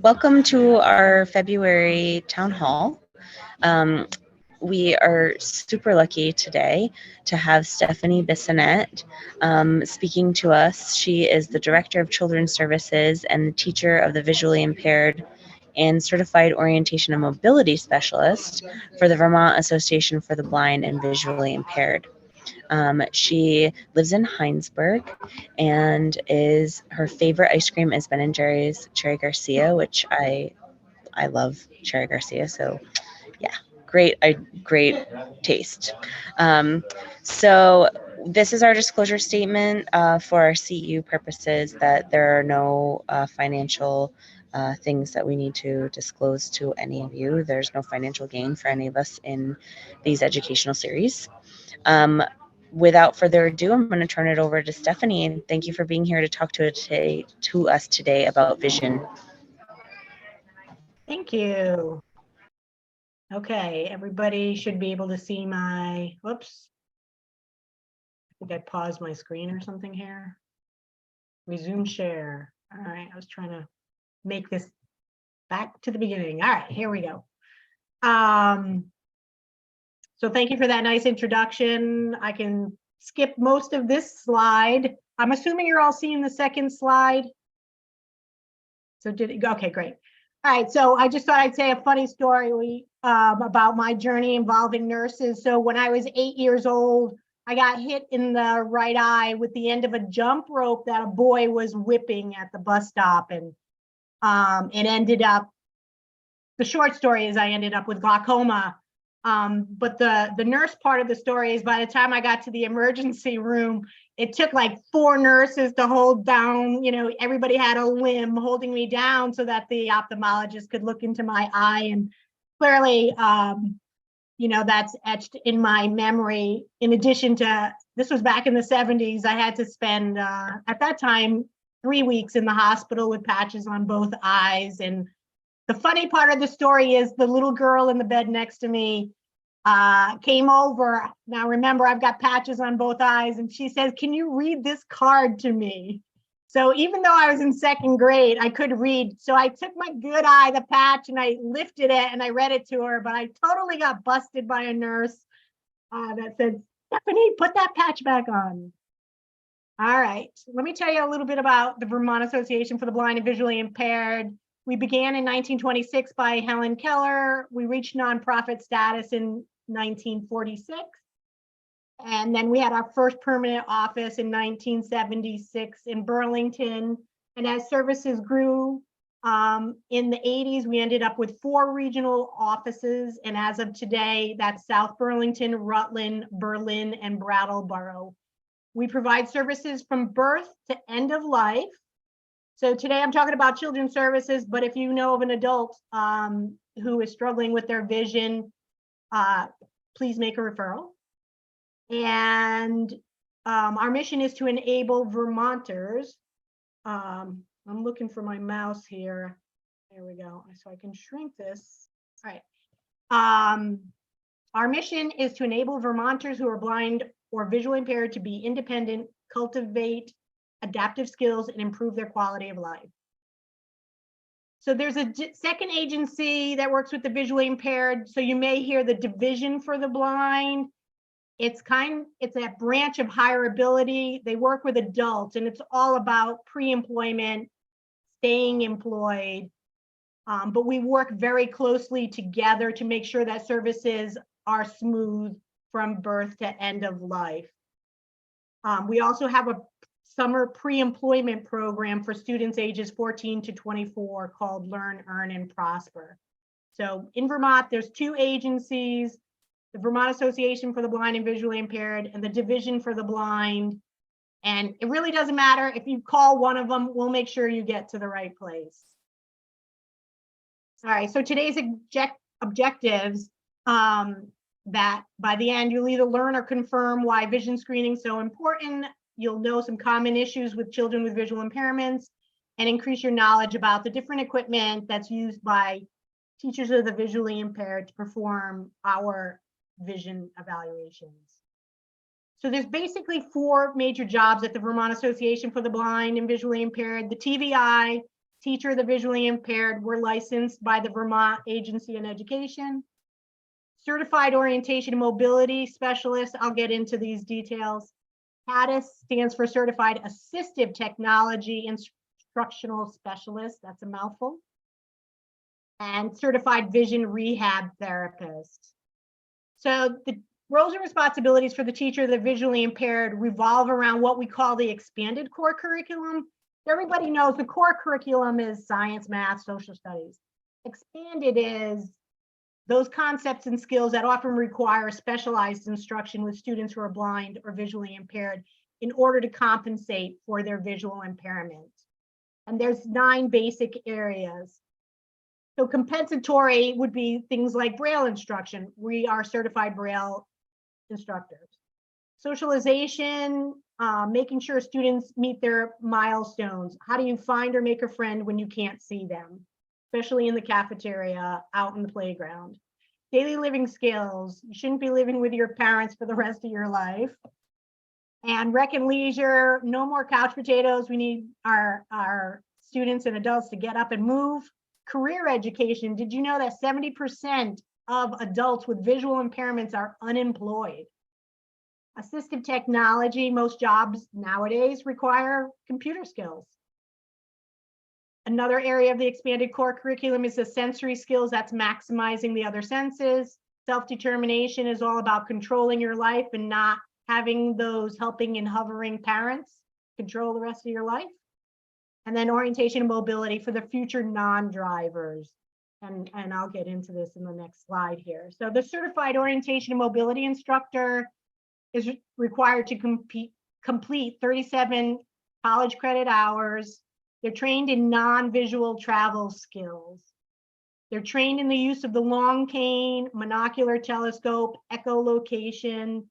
Welcome to our February town hall. Um, we are super lucky today to have Stephanie Bissonette speaking to us. She is the Director of Children's Services and the teacher of the visually impaired and certified orientation and mobility specialist for the Vermont Association for the Blind and Visually Impaired. She lives in Heinsberg, and her favorite ice cream is Ben and Jerry's Cherry Garcia, which I love Cherry Garcia. So yeah, great taste. So this is our disclosure statement for our CEU purposes, that there are no financial things that we need to disclose to any of you. There's no financial gain for any of us in these educational series. Without further ado, I'm going to turn it over to Stephanie, and thank you for being here to talk to us today about vision. Thank you. Okay, everybody should be able to see my, whoops. I think I paused my screen or something here. Resume share. All right, I was trying to make this back to the beginning. All right, here we go. So thank you for that nice introduction. I can skip most of this slide. I'm assuming you're all seeing the second slide. So did it go? Okay, great. All right, so I just thought I'd say a funny story about my journey involving nurses. So when I was 8 years old, I got hit in the right eye with the end of a jump rope that a boy was whipping at the bus stop. And it ended up, the short story is I ended up with glaucoma. But the nurse part of the story is by the time I got to the emergency room, it took like 4 nurses to hold down, everybody had a limb holding me down so that the ophthalmologist could look into my eye. And clearly, that's etched in my memory. In addition to, this was back in the 70s, I had to spend, at that time, 3 weeks in the hospital with patches on both eyes. And the funny part of the story is the little girl in the bed next to me came over. Now, remember, I've got patches on both eyes, and she says, "Can you read this card to me?" So even though I was in 2nd grade, I could read. So I took my good eye, the patch, and I lifted it and I read it to her, but I totally got busted by a nurse that said, "Stephanie, put that patch back on." All right, let me tell you a little bit about the Vermont Association for the Blind and Visually Impaired. We began in 1926 by Helen Keller. We reached nonprofit status in 1946. And then we had our first permanent office in 1976 in Burlington. And as services grew in the 80s, we ended up with 4 regional offices. And as of today, that's South Burlington, Rutland, Berlin, and Brattleboro. We provide services from birth to end of life. So today I'm talking about children's services, but if you know of an adult who is struggling with their vision, please make a referral. And our mission is to enable Vermonters. I'm looking for my mouse here. There we go. So I can shrink this. All right. Our mission is to enable Vermonters who are blind or visually impaired to be independent, cultivate adaptive skills, and improve their quality of life. So there's a second agency that works with the visually impaired. So you may hear the Division for the Blind. It's a branch of higher ability. They work with adults, and it's all about pre-employment, staying employed. But we work very closely together to make sure that services are smooth from birth to end of life. We also have a summer pre-employment program for students ages 14 to 24 called Learn, Earn, and Prosper. So in Vermont, there's 2 agencies, the Vermont Association for the Blind and Visually Impaired and the Division for the Blind. And it really doesn't matter if you call one of them, we'll make sure you get to the right place. All right, so today's objectives, that by the end, you'll either learn or confirm why vision screening is so important. You'll know some common issues with children with visual impairments and increase your knowledge about the different equipment that's used by teachers of the visually impaired to perform our vision evaluations. So there's basically 4 major jobs at the Vermont Association for the Blind and Visually Impaired. The TVI teacher of the visually impaired. We're licensed by the Vermont Agency on Education. Certified Orientation and Mobility Specialist. I'll get into these details. THSeries stands for Certified Assistive Technology Instructional Specialist. That's a mouthful. And Certified Vision Rehab Therapist. So the roles and responsibilities for the teacher of the visually impaired revolve around what we call the expanded core curriculum. Everybody knows the core curriculum is science, math, social studies. Expanded is those concepts and skills that often require specialized instruction with students who are blind or visually impaired in order to compensate for their visual impairment. And there's 9 basic areas. So compensatory would be things like Braille instruction. We are certified Braille instructors. Socialization, making sure students meet their milestones. How do you find or make a friend when you can't see them, especially in the cafeteria, out in the playground? Daily living skills. You shouldn't be living with your parents for the rest of your life. And rec and leisure, no more couch potatoes. We need our students and adults to get up and move. Career education. Did you know that 70% of adults with visual impairments are unemployed? Assistive technology, most jobs nowadays require computer skills. Another area of the expanded core curriculum is the sensory skills. That's maximizing the other senses. Self-determination is all about controlling your life and not having those helping and hovering parents control the rest of your life. And then orientation and mobility for the future non-drivers. And I'll get into this in the next slide here. So the certified orientation and mobility instructor is required to complete 37 college credit hours. They're trained in non-visual travel skills. They're trained in the use of the long cane, monocular telescope, echolocation.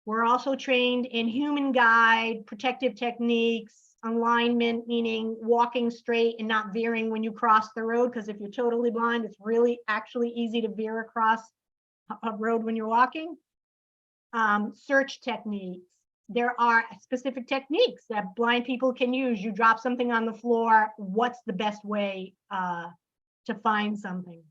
We're also trained in human guide, protective techniques, alignment, meaning walking straight and not veering when you cross the road, because if you're totally blind, it's really actually easy to veer across a road when you're walking. Search techniques. There are specific techniques that blind people can use. You drop something on the floor, what's the best way to find something?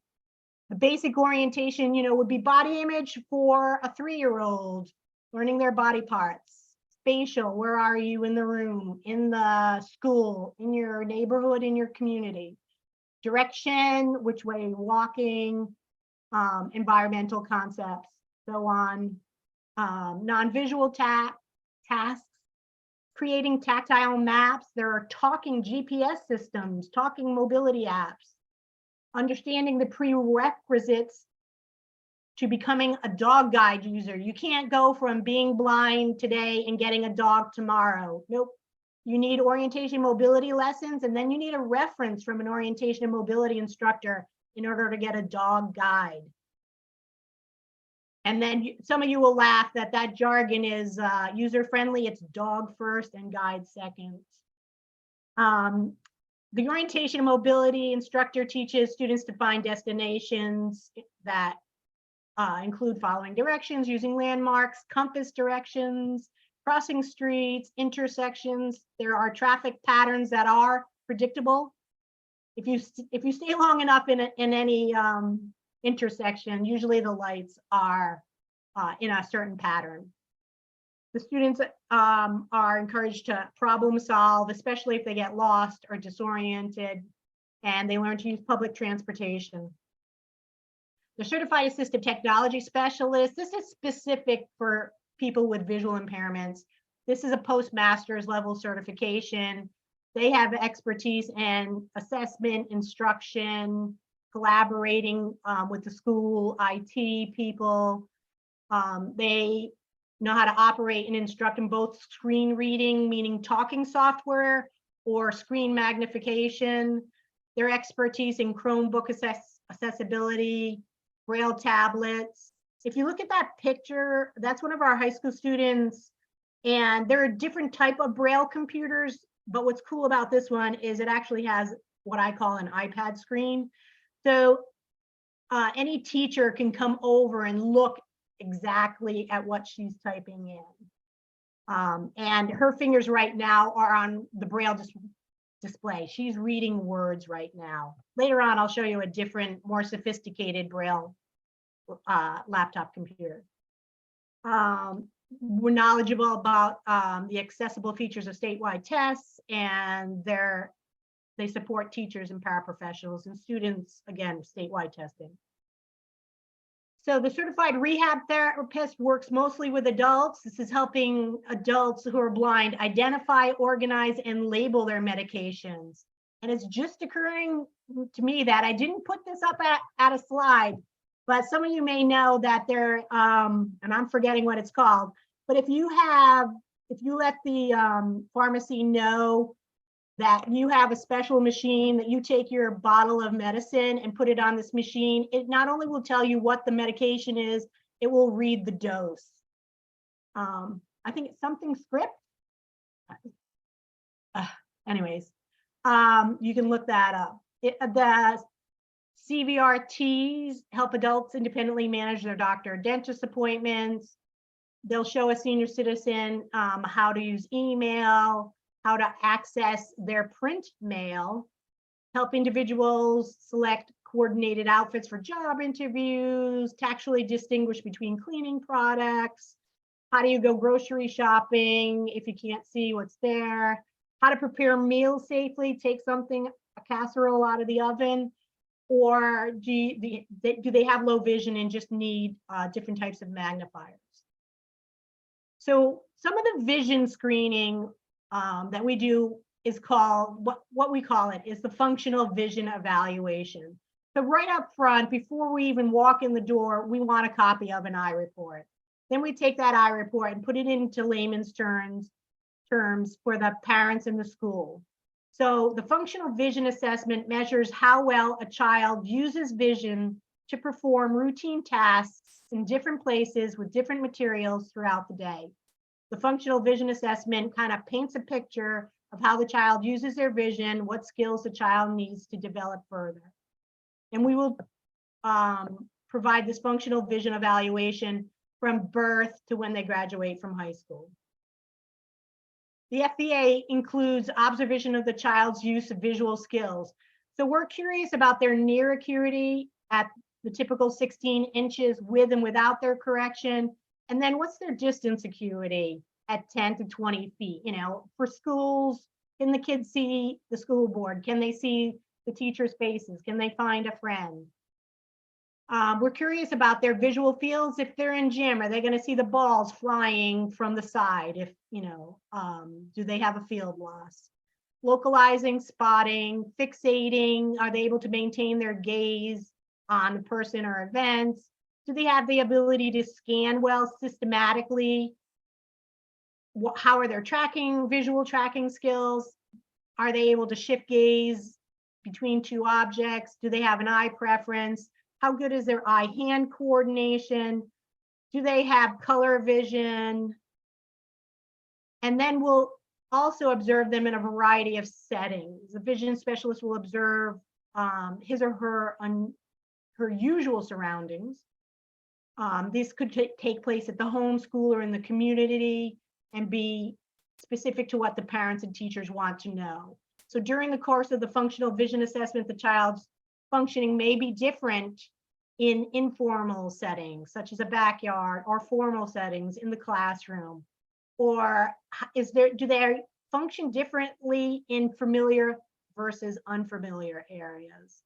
The basic orientation, would be body image for a 3-year-old, learning their body parts. Spatial, where are you in the room, in the school, in your neighborhood, in your community. Direction, which way you're walking, environmental concepts, so on. Non-visual tasks, creating tactile maps. There are talking GPS systems, talking mobility apps, understanding the prerequisites to becoming a dog guide user. You can't go from being blind today and getting a dog tomorrow. Nope. You need orientation mobility lessons, and then you need a reference from an orientation and mobility instructor in order to get a dog guide. And then some of you will laugh that jargon is user-friendly. It's dog first and guide second. The orientation and mobility instructor teaches students to find destinations that include following directions, using landmarks, compass directions, crossing streets, intersections. There are traffic patterns that are predictable. If you stay long enough in any intersection, usually the lights are in a certain pattern. The students are encouraged to problem solve, especially if they get lost or disoriented, and they learn to use public transportation. The Certified Assistive Technology Specialist, this is specific for people with visual impairments. This is a postmaster's level certification. They have expertise in assessment, instruction, collaborating with the school, IT people. They know how to operate and instruct in both screen reading, meaning talking software, or screen magnification. Their expertise in Chromebook accessibility, Braille tablets. If you look at that picture, that's one of our high school students, and there are different type of Braille computers, but what's cool about this one is it actually has what I call an iPad screen. So any teacher can come over and look exactly at what she's typing in. And her fingers right now are on the Braille display. She's reading words right now. Later on, I'll show you a different, more sophisticated Braille laptop computer. We're knowledgeable about the accessible features of statewide tests, and they support teachers and paraprofessionals and students, again, statewide testing. So the certified rehab therapist works mostly with adults. This is helping adults who are blind identify, organize, and label their medications. And it's just occurring to me that I didn't put this up at a slide, but some of you may know that there, and I'm forgetting what it's called, but if you let the pharmacy know that you have a special machine that you take your bottle of medicine and put it on this machine, it not only will tell you what the medication is, it will read the dose. I think it's something script. Anyways, you can look that up. The CVRTs help adults independently manage their doctor or dentist appointments. They'll show a senior citizen how to use email, how to access their print mail, help individuals select coordinated outfits for job interviews, tactually distinguish between cleaning products, how do you go grocery shopping if you can't see what's there, how to prepare meals safely, take something, a casserole out of the oven, or do they have low vision and just need different types of magnifiers? So some of the vision screening that we do is called, what we call it is the functional vision evaluation. So right up front, before we even walk in the door, we want a copy of an eye report. Then we take that eye report and put it into layman's terms for the parents in the school. So the functional vision assessment measures how well a child uses vision to perform routine tasks in different places with different materials throughout the day. The functional vision assessment kind of paints a picture of how the child uses their vision, what skills the child needs to develop further. And we will provide this functional vision evaluation from birth to when they graduate from high school. The FVA includes observation of the child's use of visual skills. So we're curious about their near acuity at the typical 16 inches with and without their correction. And then what's their distance acuity at 10 to 20 feet? You know, for schools, can the kids see the school board? Can they see the teachers' faces? Can they find a friend? We're curious about their visual fields. If they're in gym, are they going to see the balls flying from the side? If, you know, do they have a field loss? Localizing, spotting, fixating, are they able to maintain their gaze on a person or events? Do they have the ability to scan well systematically? How are their visual tracking skills? Are they able to shift gaze between two objects? Do they have an eye preference? How good is their eye-hand coordination? Do they have color vision? And then we'll also observe them in a variety of settings. The vision specialist will observe his or her usual surroundings. This could take place at the home, school, or in the community, and be specific to what the parents and teachers want to know. So during the course of the functional vision assessment, the child's functioning may be different in informal settings, such as a backyard, or formal settings in the classroom. Or do they function differently in familiar versus unfamiliar areas?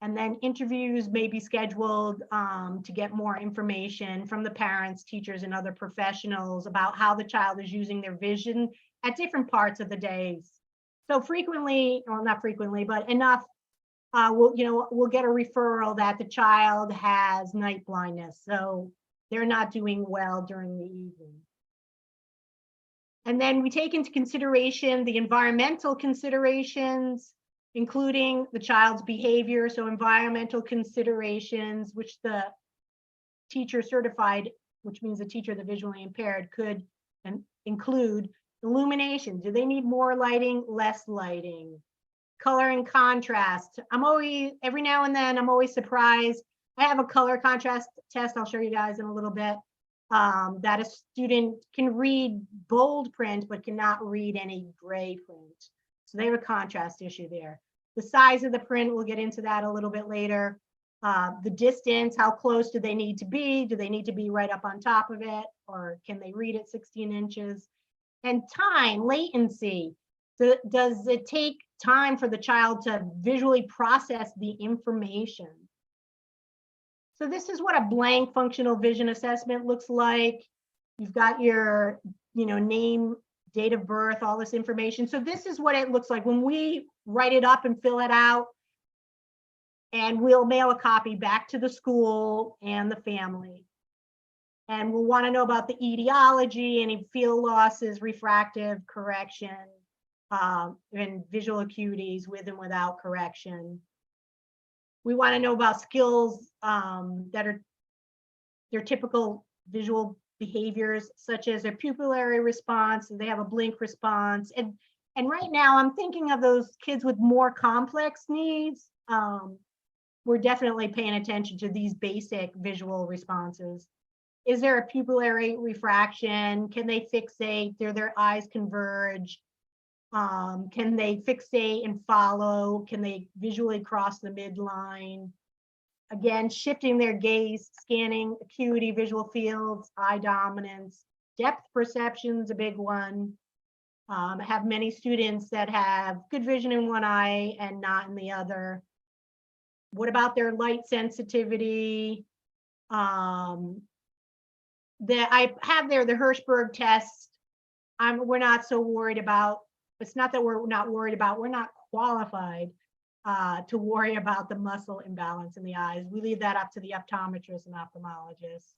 And then interviews may be scheduled to get more information from the parents, teachers, and other professionals about how the child is using their vision at different parts of the days. So frequently, well, not frequently, but enough, we'll get a referral that the child has night blindness, so they're not doing well during the evening. And then we take into consideration the environmental considerations, including the child's behavior. So environmental considerations, which the teacher certified, which means the teacher, the visually impaired, could include illumination. Do they need more lighting, less lighting? Color and contrast. Every now and then, I'm always surprised. I have a color contrast test I'll show you guys in a little bit, that a student can read bold print, but cannot read any gray print. So they have a contrast issue there. The size of the print, we'll get into that a little bit later. The distance, how close do they need to be? Do they need to be right up on top of it? Or can they read at 16 inches? And time, latency. Does it take time for the child to visually process the information? So this is what a blank functional vision assessment looks like. You've got your, name, date of birth, all this information. So this is what it looks like when we write it up and fill it out, and we'll mail a copy back to the school and the family. And we'll want to know about the etiology, any field losses, refractive correction, and visual acuities with and without correction. We want to know about skills that are their typical visual behaviors, such as their pupillary response. They have a blink response. And right now I'm thinking of those kids with more complex needs. We're definitely paying attention to these basic visual responses. Is there a pupillary refraction? Can they fixate? Do their eyes converge? Can they fixate and follow? Can they visually cross the midline? Again, shifting their gaze, scanning, acuity, visual fields, eye dominance, depth perception's a big one. I have many students that have good vision in one eye and not in the other. What about their light sensitivity? I have there the Hirschberg test. We're not so worried about. It's not that we're not worried about. We're not qualified to worry about the muscle imbalance in the eyes. We leave that up to the optometrists and ophthalmologists.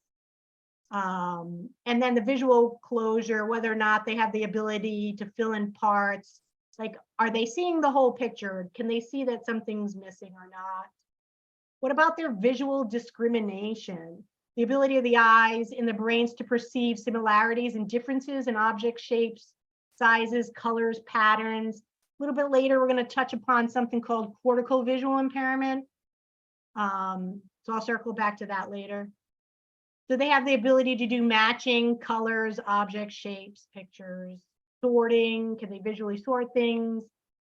And then the visual closure, whether or not they have the ability to fill in parts. Like, are they seeing the whole picture? Can they see that something's missing or not? What about their visual discrimination? The ability of the eyes and the brains to perceive similarities and differences in object shapes, sizes, colors, patterns. A little bit later, we're going to touch upon something called cortical visual impairment. So I'll circle back to that later. Do they have the ability to do matching colors, object shapes, pictures, sorting? Can they visually sort things?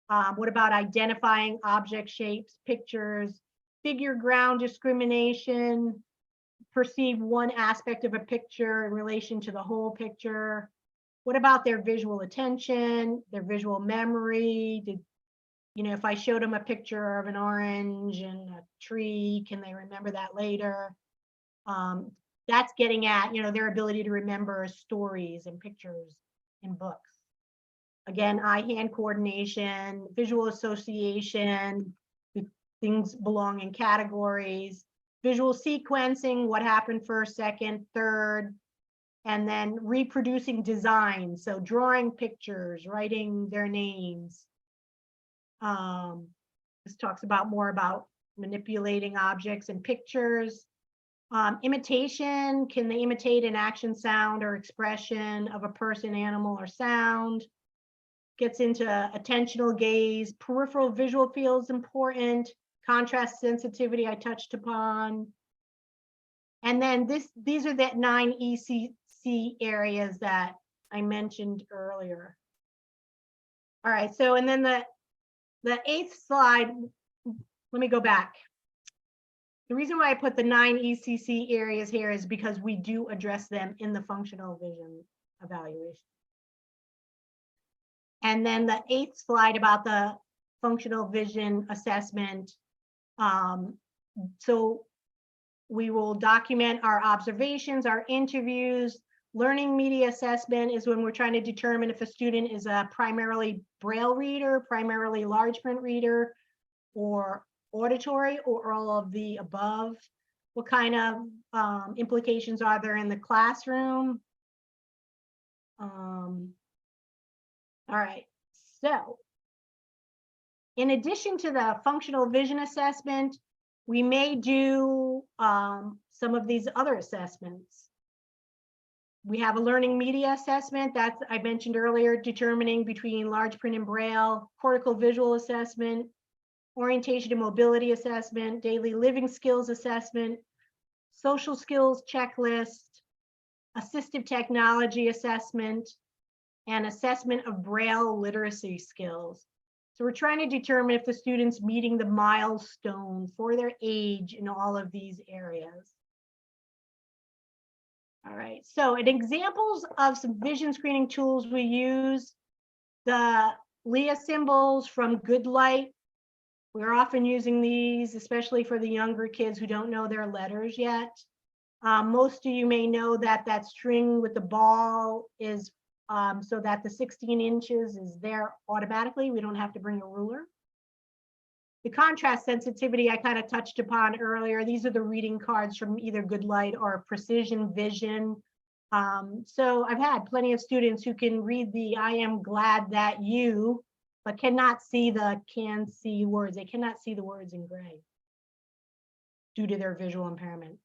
What about identifying object shapes, pictures, figure ground discrimination, perceive one aspect of a picture in relation to the whole picture? What about their visual attention, their visual memory? If I showed them a picture of an orange and a tree, can they remember that later? That's getting at, their ability to remember stories and pictures in books. Again, eye-hand coordination, visual association, things belong in categories, visual sequencing, what happened first, second, third, and then reproducing design. So drawing pictures, writing their names. This talks about more about manipulating objects and pictures. Imitation, can they imitate an action, sound, or expression of a person, animal, or sound? Gets into attentional gaze, peripheral visual fields important, contrast sensitivity I touched upon. And then these are the 9 ECC areas that I mentioned earlier. All right, so and then the 8th slide, let me go back. The reason why I put the 9 ECC areas here is because we do address them in the functional vision evaluation. And then the 8th slide about the functional vision assessment. So we will document our observations, our interviews. Learning media assessment is when we're trying to determine if a student is a primarily Braille reader, primarily large print reader, or auditory, or all of the above. What kind of implications are there in the classroom? All right, so in addition to the functional vision assessment, we may do some of these other assessments. We have a learning media assessment that I mentioned earlier, determining between large print and Braille, cortical visual assessment, orientation and mobility assessment, daily living skills assessment, social skills checklist, assistive technology assessment, and assessment of Braille literacy skills. So we're trying to determine if the student's meeting the milestone for their age in all of these areas. All right, so in examples of some vision screening tools we use, the Leah symbols from Good Light. We're often using these, especially for the younger kids who don't know their letters yet. Most of you may know that that string with the ball is so that the 16 inches is there automatically. We don't have to bring a ruler. The contrast sensitivity I kind of touched upon earlier. These are the reading cards from either Good Light or Precision Vision. So I've had plenty of students who can read the "I am glad that you," but cannot see the "can see" words. They cannot see the words in gray due to their visual impairment.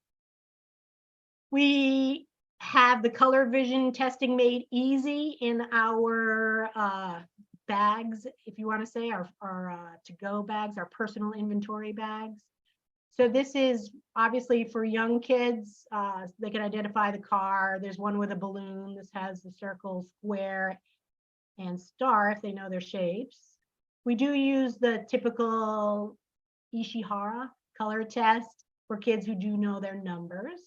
We have the color vision testing made easy in our bags, if you want to say, our to-go bags, our personal inventory bags. So this is obviously for young kids. They can identify the car. There's one with a balloon. This has the circle, square, and star if they know their shapes. We do use the typical Ishihara color test for kids who do know their numbers.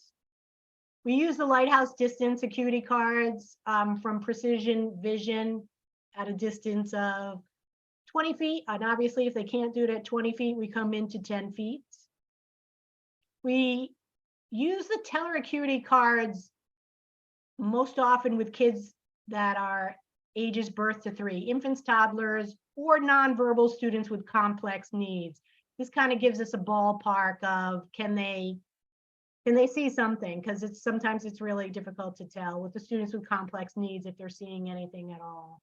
We use the Lighthouse distance acuity cards from Precision Vision at a distance of 20 feet. And obviously, if they can't do it at 20 feet, we come into 10 feet. We use the teller acuity cards most often with kids that are ages birth to 3, infants, toddlers, or nonverbal students with complex needs. This kind of gives us a ballpark of can they see something? Because sometimes it's really difficult to tell with the students with complex needs if they're seeing anything at all.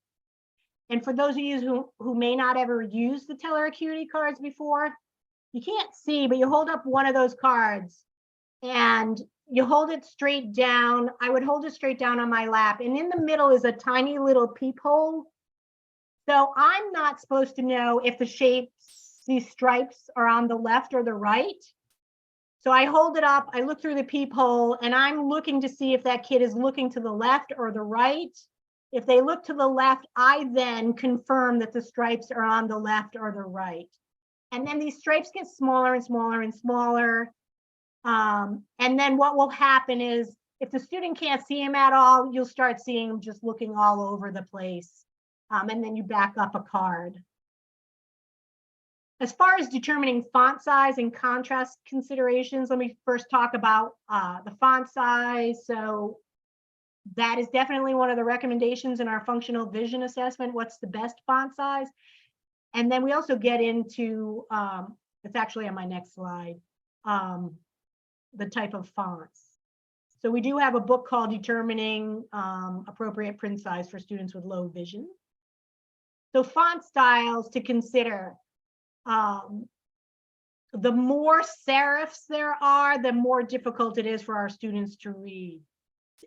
And for those of you who may not ever use the teller acuity cards before, you can't see, but you hold up one of those cards and you hold it straight down. I would hold it straight down on my lap, and in the middle is a tiny little peephole. So I'm not supposed to know if the shapes, these stripes, are on the left or the right. So I hold it up, I look through the peephole, and I'm looking to see if that kid is looking to the left or the right. If they look to the left, I then confirm that the stripes are on the left or the right. And then these stripes get smaller and smaller and smaller. And then what will happen is if the student can't see them at all, you'll start seeing them just looking all over the place. And then you back up a card. As far as determining font size and contrast considerations, let me first talk about the font size. So that is definitely one of the recommendations in our functional vision assessment. What's the best font size? And then we also get into, it's actually on my next slide, the type of fonts. So we do have a book called Determining Appropriate Print Size for Students with Low Vision. So font styles to consider. The more serifs there are, the more difficult it is for our students to read.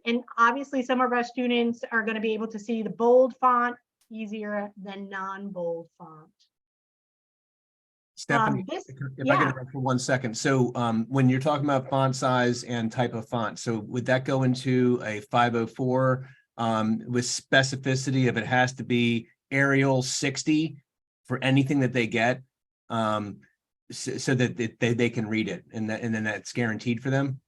And obviously some of our students are going to be able to see the bold font easier than non-bold font. Stephanie, if I could interrupt for 1 second. So when you're talking about font size and type of font, so would that go into a 504 with specificity if it has to be Arial 60 for anything that they get, so that they can read it and then that's guaranteed for them?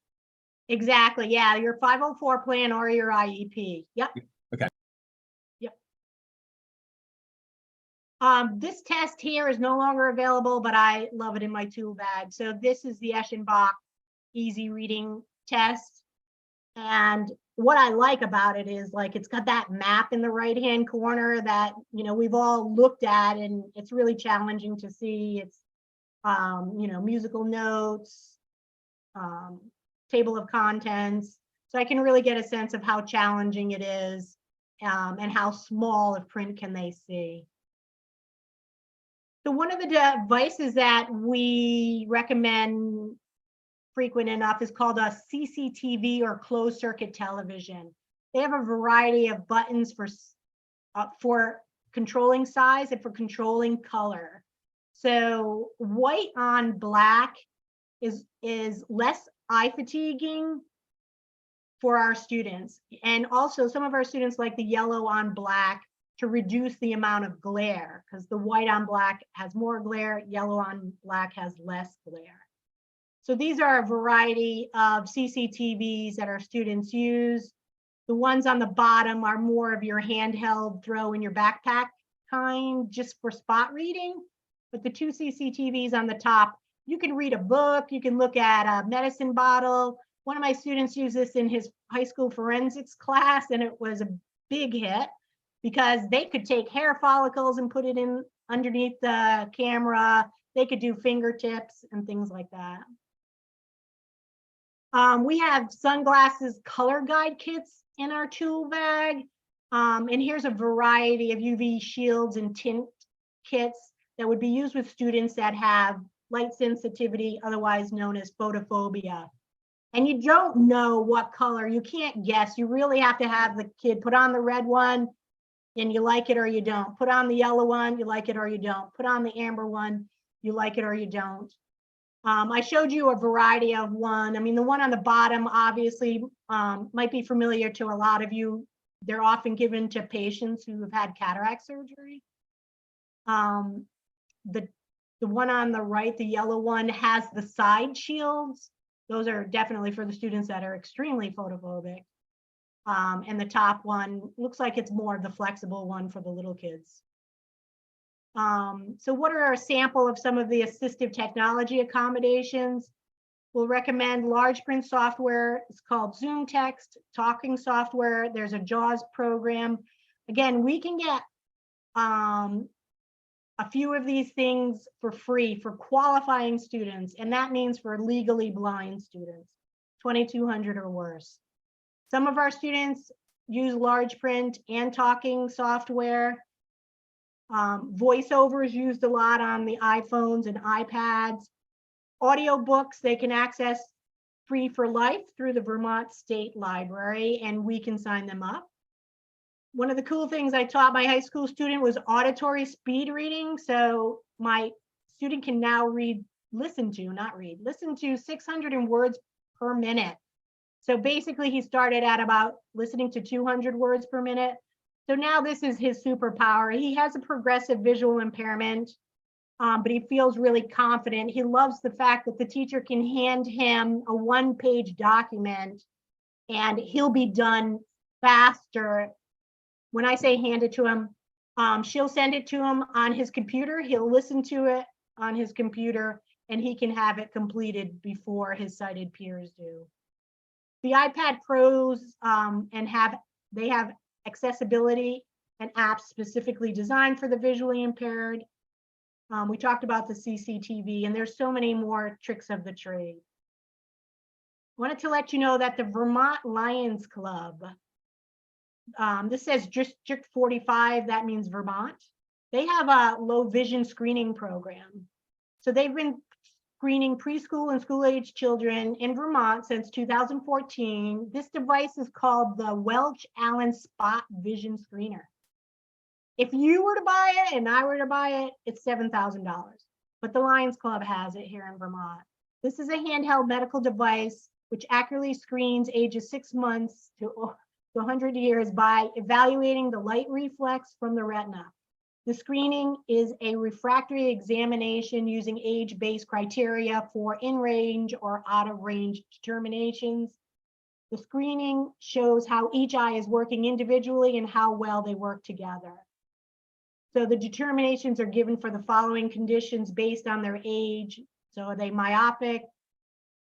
Exactly. Yeah, your 504 plan or your IEP. Yep. Okay. Yep. This test here is no longer available, but I love it in my tool bag. So this is the Eschenbach easy reading test. And what I like about it is like it's got that map in the right-hand corner that, you know, we've all looked at, and it's really challenging to see. It's, you know, musical notes, table of contents. So I can really get a sense of how challenging it is and how small of print can they see. So one of the devices that we recommend frequent enough is called a CCTV or closed circuit television. They have a variety of buttons for controlling size and for controlling color. So white on black is less eye fatiguing for our students. And also some of our students like the yellow on black to reduce the amount of glare, because the white on black has more glare, yellow on black has less glare. So these are a variety of CCTVs that our students use. The ones on the bottom are more of your handheld throw in your backpack kind, just for spot reading. But the two CCTVs on the top, you can read a book, you can look at a medicine bottle. One of my students used this in his high school forensics class, and it was a big hit because they could take hair follicles and put it in underneath the camera. They could do fingertips and things like that. We have sunglasses color guide kits in our tool bag. And here's a variety of UV shields and tint kits that would be used with students that have light sensitivity, otherwise known as photophobia. And you don't know what color, you can't guess. You really have to have the kid put on the red one and you like it or you don't. Put on the yellow one, you like it or you don't. Put on the amber one, you like it or you don't. I showed you a variety of one. I mean, the one on the bottom obviously might be familiar to a lot of you. They're often given to patients who have had cataract surgery. The one on the right, the yellow one, has the side shields. Those are definitely for the students that are extremely photophobic. And the top one looks like it's more of the flexible one for the little kids. So what are a sample of some of the assistive technology accommodations? We'll recommend large print software. It's called Zoom Text, talking software. There's a JAWS program. Again, we can get a few of these things for free for qualifying students, and that means for legally blind students, 2,200 or worse. Some of our students use large print and talking software. VoiceOver is used a lot on the iPhones and iPads. Audiobooks they can access free for life through the Vermont State Library, and we can sign them up. One of the cool things I taught my high school student was auditory speed reading. So my student can now listen to 600 words per minute. So basically he started at about listening to 200 words per minute. So now this is his superpower. He has a progressive visual impairment, but he feels really confident. He loves the fact that the teacher can hand him a one-page document and he'll be done faster. When I say hand it to him, she'll send it to him on his computer. He'll listen to it on his computer and he can have it completed before his sighted peers do. The iPad Pros they have accessibility and apps specifically designed for the visually impaired. We talked about the CCTV, and there's so many more tricks of the trade. I wanted to let you know that the Vermont Lions Club, this says District 45, that means Vermont. They have a low vision screening program. So they've been screening preschool and school-age children in Vermont since 2014. This device is called the Welch Allen Spot Vision Screener. If you were to buy it and I were to buy it, it's $7,000. But the Lions Club has it here in Vermont. This is a handheld medical device which accurately screens ages 6 months to 100 years by evaluating the light reflex from the retina. The screening is a refractory examination using age-based criteria for in-range or out-of-range determinations. The screening shows how each eye is working individually and how well they work together. So the determinations are given for the following conditions based on their age. So are they myopic?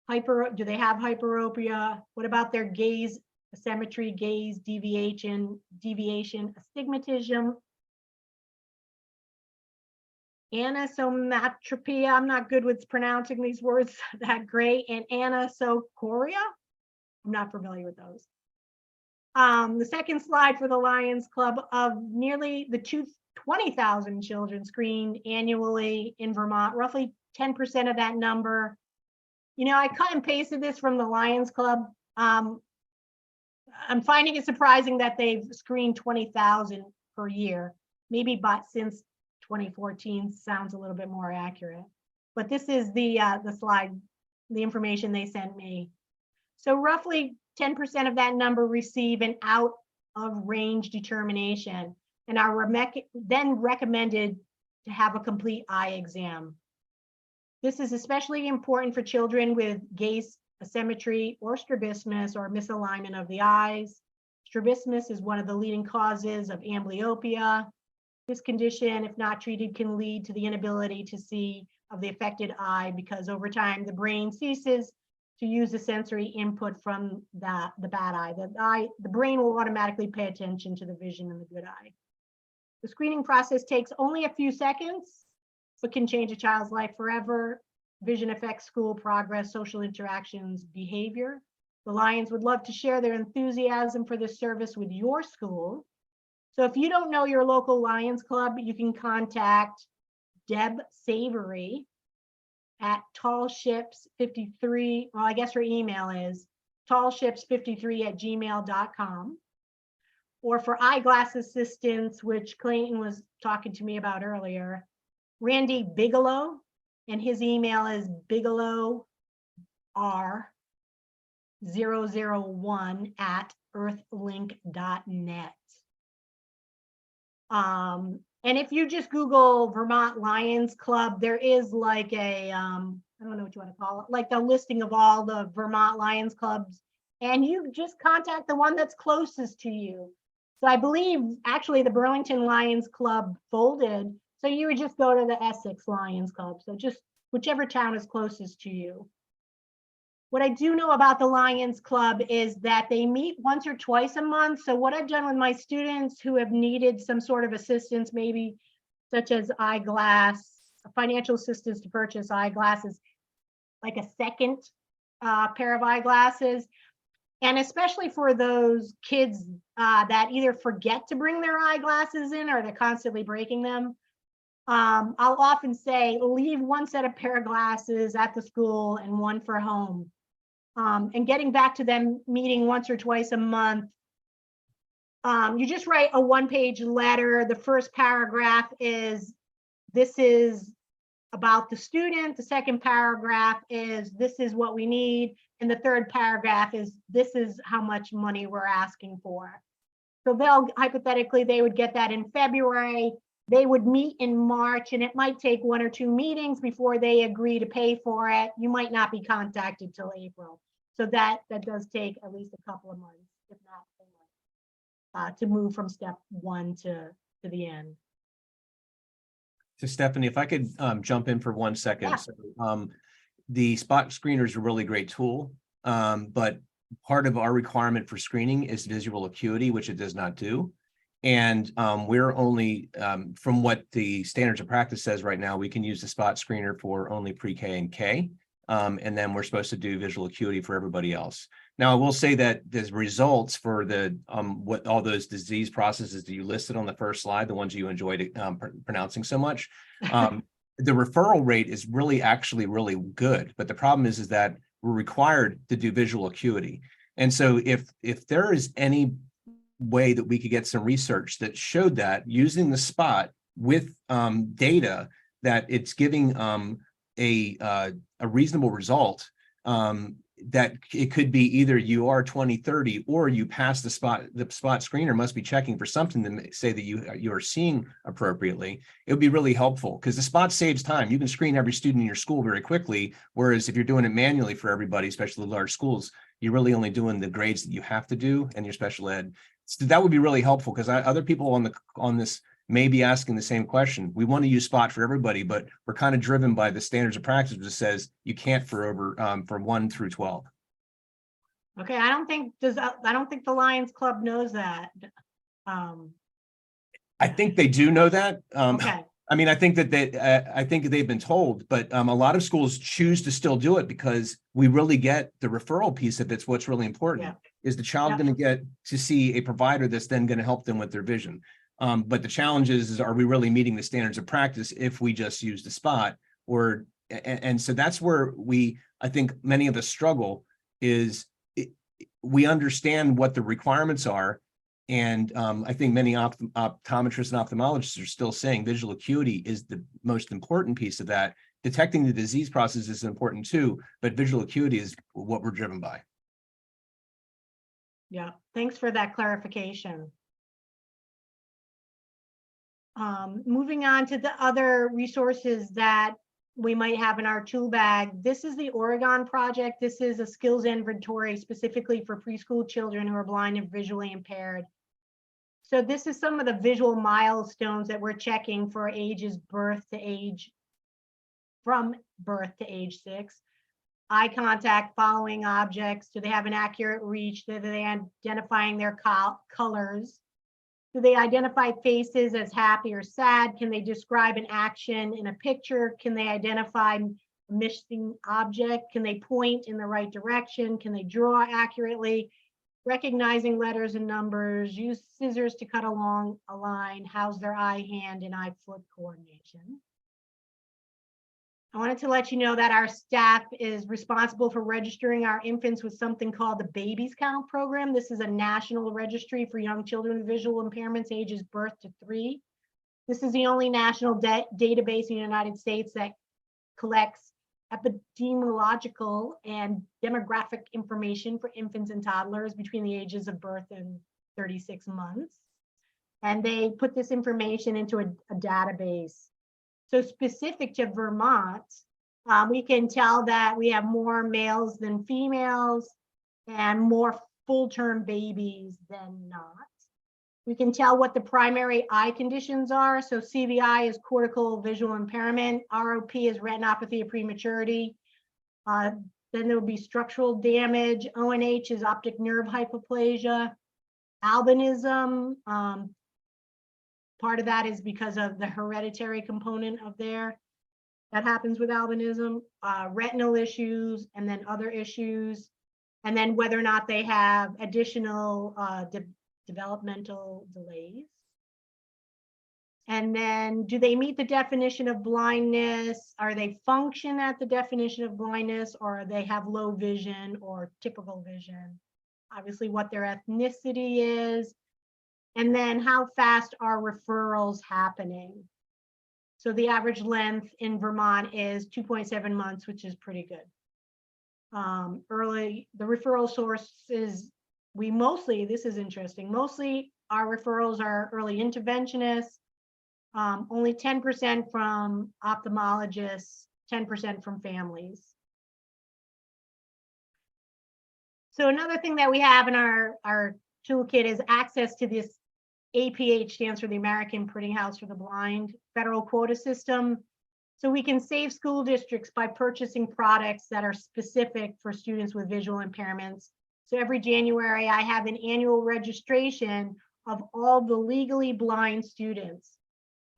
Do they have hyperopia? What about their gaze asymmetry, gaze deviation, astigmatism, anisometropia? I'm not good with pronouncing these words that great. And anisocoria? I'm not familiar with those. The second slide for the Lions Club, of nearly the 20,000 children screened annually in Vermont, roughly 10% of that number. You know, I cut and pasted this from the Lions Club. I'm finding it surprising that they've screened 20,000 per year. Maybe since 2014 sounds a little bit more accurate. But this is the slide, the information they sent me. So roughly 10% of that number receive an out of range determination. and are then recommended to have a complete eye exam. This is especially important for children with gaze asymmetry or strabismus or misalignment of the eyes. Strabismus is one of the leading causes of amblyopia. This condition, if not treated, can lead to the inability to see of the affected eye because over time the brain ceases to use the sensory input from the bad eye. The brain will automatically pay attention to the vision in the good eye. The screening process takes only a few seconds, but can change a child's life forever. Vision affects school progress, social interactions, behavior. The Lions would love to share their enthusiasm for this service with your school. So if you don't know your local Lions Club, you can contact Deb Savory at tallships53. Well, I guess her email is tallships53@gmail.com. Or for eyeglass assistance, which Clayton was talking to me about earlier, Randy Bigelow, and his email is bigelowr001@earthlink.net. And if you just Google Vermont Lions Club, there is like a, I don't know what you want to call it, like the listing of all the Vermont Lions Clubs, and you just contact the one that's closest to you. So I believe actually the Burlington Lions Club folded, so you would just go to the Essex Lions Club. So just whichever town is closest to you. What I do know about the Lions Club is that they meet once or twice a month. So what I've done with my students who have needed some sort of assistance, maybe such as eyeglass, financial assistance to purchase eyeglasses, like a second pair of eyeglasses. And especially for those kids that either forget to bring their eyeglasses in or they're constantly breaking them, I'll often say, leave one set of pair of glasses at the school and one for home. And getting back to them meeting once or twice a month, you just write a one-page letter. The first paragraph is, this is about the student. The second paragraph is, this is what we need. And the third paragraph is, this is how much money we're asking for. So they'll, hypothetically, they would get that in February. They would meet in March, and it might take 1 or 2 meetings before they agree to pay for it. You might not be contacted till April. So that does take at least a couple of months, if not more, to move from step 1 to the end. So Stephanie, if I could jump in for 1 second. Yeah. So, the spot screener is a really great tool, but part of our requirement for screening is visual acuity, which it does not do. And we're only, from what the standards of practice says right now, we can use the spot screener for only pre-K and K. And then we're supposed to do visual acuity for everybody else. Now, I will say that the results for the what all those disease processes that you listed on the first slide, the ones you enjoyed pronouncing so much, the referral rate is really actually really good. But the problem is that we're required to do visual acuity. And so if there is any way that we could get some research that showed that using the spot with data that it's giving a reasonable result, that it could be either you are 20/30 or you pass the spot screener must be checking for something to say that you are seeing appropriately. It would be really helpful because the spot saves time. You can screen every student in your school very quickly, whereas if you're doing it manually for everybody, especially large schools, you're really only doing the grades that you have to do and your special ed. So that would be really helpful because other people on this may be asking the same question. We want to use spot for everybody, but we're kind of driven by the standards of practice that says you can't for 1 through 12. Okay, I don't think the Lions Club knows that. I think they do know that. Okay. I mean, I think that they've been told, but a lot of schools choose to still do it because we really get the referral piece of it's what's really important. Yeah. Is the child going to get to see a provider that's then going to help them with their vision? But the challenge is are we really meeting the standards of practice if we just use the spot? And so that's where I think many of us struggle is we understand what the requirements are. And I think many optometrists and ophthalmologists are still saying visual acuity is the most important piece of that. Detecting the disease process is important too, but visual acuity is what we're driven by. Yeah, thanks for that clarification. Moving on to the other resources that we might have in our tool bag. This is the Oregon project. This is a skills inventory specifically for preschool children who are blind and visually impaired. So this is some of the visual milestones that we're checking for ages from birth to age 6. Eye contact, following objects. Do they have an accurate reach? Do they identifying their colors? Do they identify faces as happy or sad? Can they describe an action in a picture? Can they identify a missing object? Can they point in the right direction? Can they draw accurately? Recognizing letters and numbers, use scissors to cut along a line, how's their eye, hand, and eye-foot coordination. I wanted to let you know that our staff is responsible for registering our infants with something called the Babies Count program. This is a national registry for young children with visual impairments ages birth to 3. This is the only national database in the United States that collects epidemiological and demographic information for infants and toddlers between the ages of birth and 36 months. And they put this information into a database. So specific to Vermont, we can tell that we have more males than females and more full-term babies than not. We can tell what the primary eye conditions are. So CVI is cortical visual impairment. ROP is retinopathy of prematurity. Then there will be structural damage. ONH is optic nerve hypoplasia. Albinism, part of that is because of the hereditary component of there. That happens with albinism, retinal issues, and then other issues. And then whether or not they have additional developmental delays. And then do they meet the definition of blindness? Are they function at the definition of blindness, or they have low vision or typical vision? Obviously what their ethnicity is. And then how fast are referrals happening? So the average length in Vermont is 2.7 months, which is pretty good. The referral sources, this is interesting, mostly our referrals are early interventionists, only 10% from ophthalmologists, 10% from families. So another thing that we have in our toolkit is access to this APH, stands for the American Printing House for the Blind, federal quota system. So we can save school districts by purchasing products that are specific for students with visual impairments. So every January, I have an annual registration of all the legally blind students.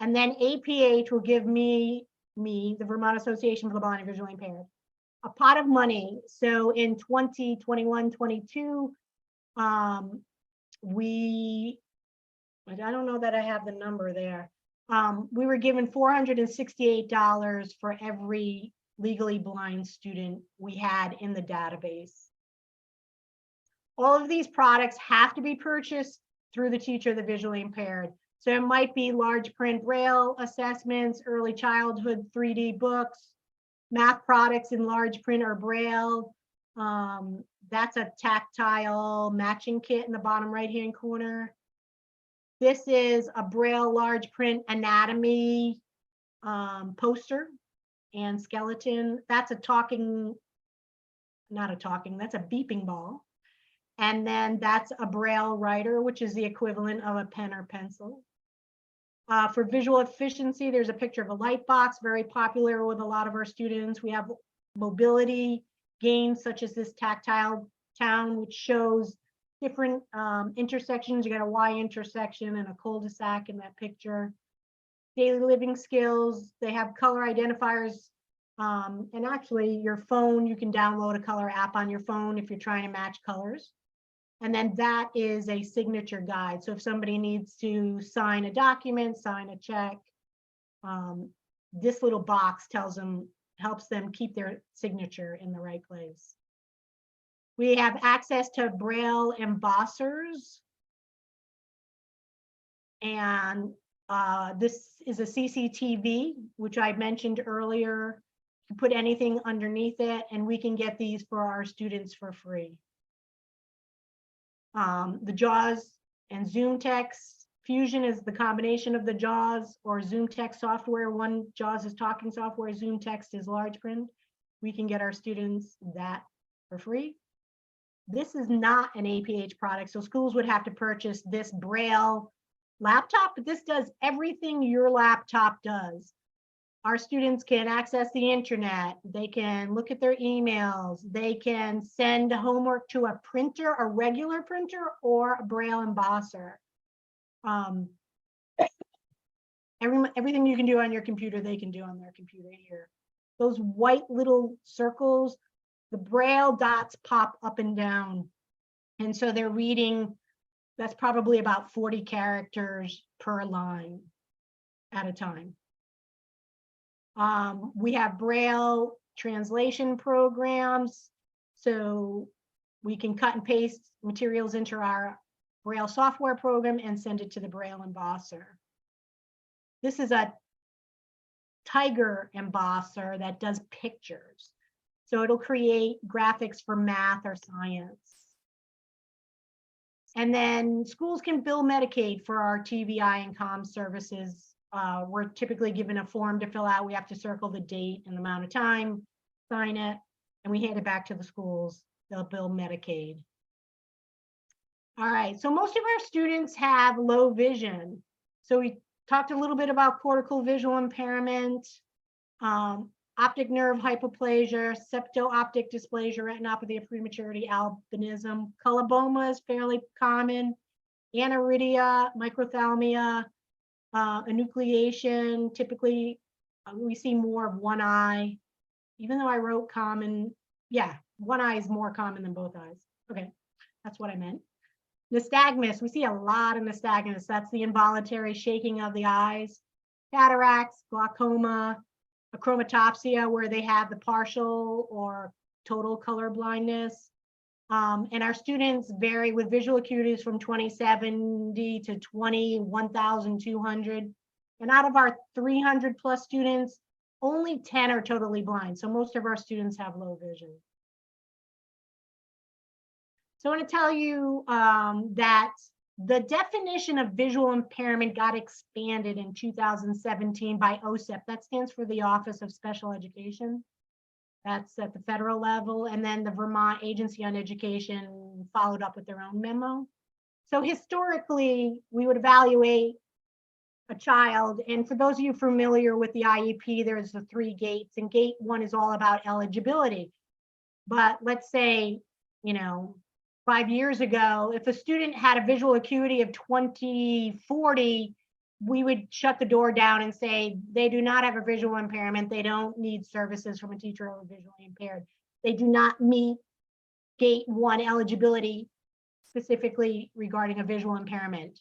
And then APH will give me, the Vermont Association for the Blind and Visually Impaired, a pot of money. So in 2021-22, I don't know that I have the number there. We were given $468 for every legally blind student we had in the database. All of these products have to be purchased through the teacher of the visually impaired. So it might be large print Braille assessments, early childhood 3D books, math products in large print or Braille. That's a tactile matching kit in the bottom right-hand corner. This is a Braille large print anatomy poster and skeleton. That's that's a beeping ball. And then that's a Braille writer, which is the equivalent of a pen or pencil. For visual efficiency, there's a picture of a light box, very popular with a lot of our students. We have mobility games such as this tactile town, which shows different intersections. You got a Y intersection and a cul-de-sac in that picture. Daily living skills, they have color identifiers. And actually your phone, you can download a color app on your phone if you're trying to match colors. And then that is a signature guide. So if somebody needs to sign a document, sign a check, this little box helps them keep their signature in the right place. We have access to Braille embossers. And this is a CCTV, which I mentioned earlier. You put anything underneath it, and we can get these for our students for free. The JAWS and Zoom text Fusion is the combination of the JAWS or Zoom text software. One JAWS is talking software, Zoom text is large print. We can get our students that for free. This is not an APH product, so schools would have to purchase this Braille laptop, but this does everything your laptop does. Our students can access the internet, they can look at their emails, they can send homework to a printer, a regular printer, or a Braille embosser. Everything you can do on your computer, they can do on their computer here. Those white little circles, the Braille dots pop up and down. And so they're reading, that's probably about 40 characters per line at a time. We have Braille translation programs, so we can cut and paste materials into our Braille software program and send it to the Braille embosser. This is a Tiger embosser that does pictures. So it'll create graphics for math or science. And then schools can bill Medicaid for our TVI and comm services. We're typically given a form to fill out. We have to circle the date and the amount of time, sign it, and we hand it back to the schools. They'll bill Medicaid. All right, so most of our students have low vision. So we talked a little bit about cortical visual impairment, optic nerve hypoplasia, septo-optic dysplasia, retinopathy of prematurity, albinism. Coloboma is fairly common. Aniridia, microphthalmia, enucleation. Typically, we see more of one eye. Even though I wrote common, yeah, one eye is more common than both eyes. Okay, that's what I meant. Nystagmus, we see a lot of nystagmus. That's the involuntary shaking of the eyes. Cataracts, glaucoma, achromatopsia, where they have the partial or total color blindness. And our students vary with visual acuities from 2070 to 21,200. And out of our 300 plus students, only 10 are totally blind. So most of our students have low vision. So I want to tell you that the definition of visual impairment got expanded in 2017 by OSEP. That stands for the Office of Special Education. That's at the federal level. And then the Vermont Agency on Education followed up with their own memo. So historically, we would evaluate a child. And for those of you familiar with the IEP, there's the 3 gates. And gate 1 is all about eligibility. But let's say, 5 years ago, if a student had a visual acuity of 20/40, we would shut the door down and say they do not have a visual impairment. They don't need services from a teacher who are visually impaired. They do not meet gate 1 eligibility specifically regarding a visual impairment.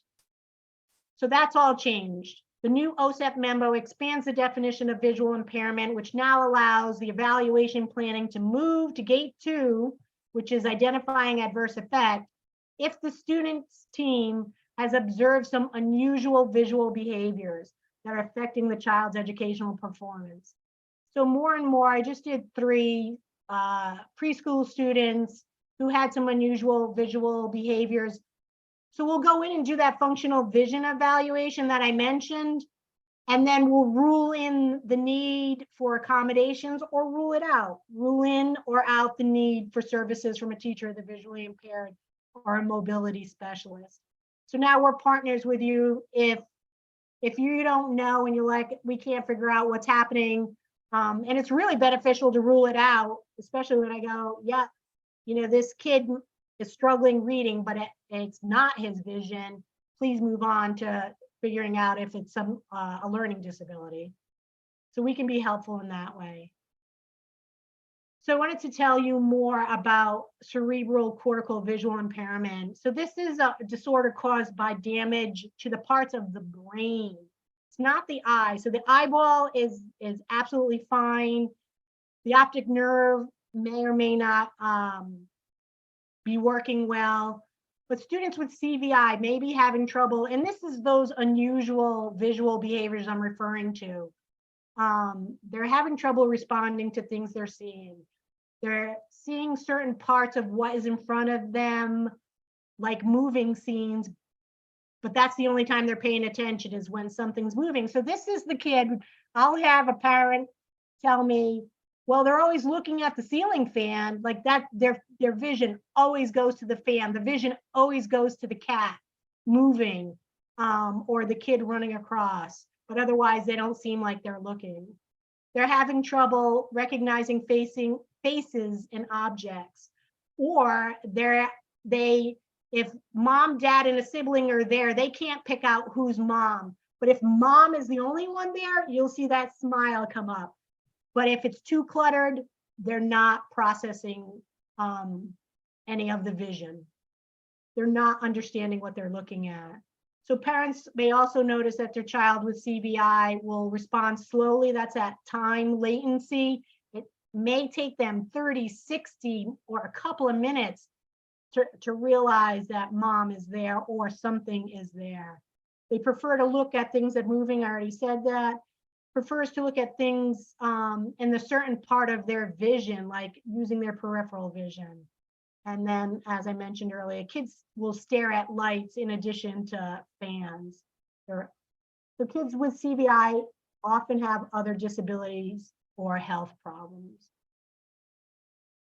So that's all changed. The new OSEP memo expands the definition of visual impairment, which now allows the evaluation planning to move to gate 2, which is identifying adverse effect, if the student's team has observed some unusual visual behaviors that are affecting the child's educational performance. So more and more, I just did 3 preschool students who had some unusual visual behaviors. So we'll go in and do that functional vision evaluation that I mentioned, and then we'll rule in the need for accommodations or rule it out, rule in or out the need for services from a teacher, the visually impaired, or a mobility specialist. So now we're partners with you. If you don't know and you're like, we can't figure out what's happening, and it's really beneficial to rule it out, especially when I go, yeah, this kid is struggling reading, but it's not his vision. Please move on to figuring out if it's a learning disability. So we can be helpful in that way. So I wanted to tell you more about cerebral cortical visual impairment. So this is a disorder caused by damage to the parts of the brain. It's not the eye. So the eyeball is absolutely fine. The optic nerve may or may not be working well. But students with CVI may be having trouble, and this is those unusual visual behaviors I'm referring to. They're having trouble responding to things they're seeing. They're seeing certain parts of what is in front of them, like moving scenes, but that's the only time they're paying attention is when something's moving. So this is the kid. I'll have a parent tell me, well, they're always looking at the ceiling fan, like that, their vision always goes to the fan. The vision always goes to the cat moving, or the kid running across, but otherwise they don't seem like they're looking. They're having trouble recognizing faces and objects, or if mom, dad, and a sibling are there, they can't pick out who's mom. But if mom is the only one there, you'll see that smile come up. But if it's too cluttered, they're not processing any of the vision. They're not understanding what they're looking at. So parents may also notice that their child with CVI will respond slowly. That's that time latency. It may take them 30, 60, or a couple of minutes to realize that mom is there or something is there. They prefer to look at things that moving. I already said that. Prefers to look at things in the certain part of their vision, like using their peripheral vision. And then, as I mentioned earlier, kids will stare at lights in addition to fans. So kids with CVI often have other disabilities or health problems.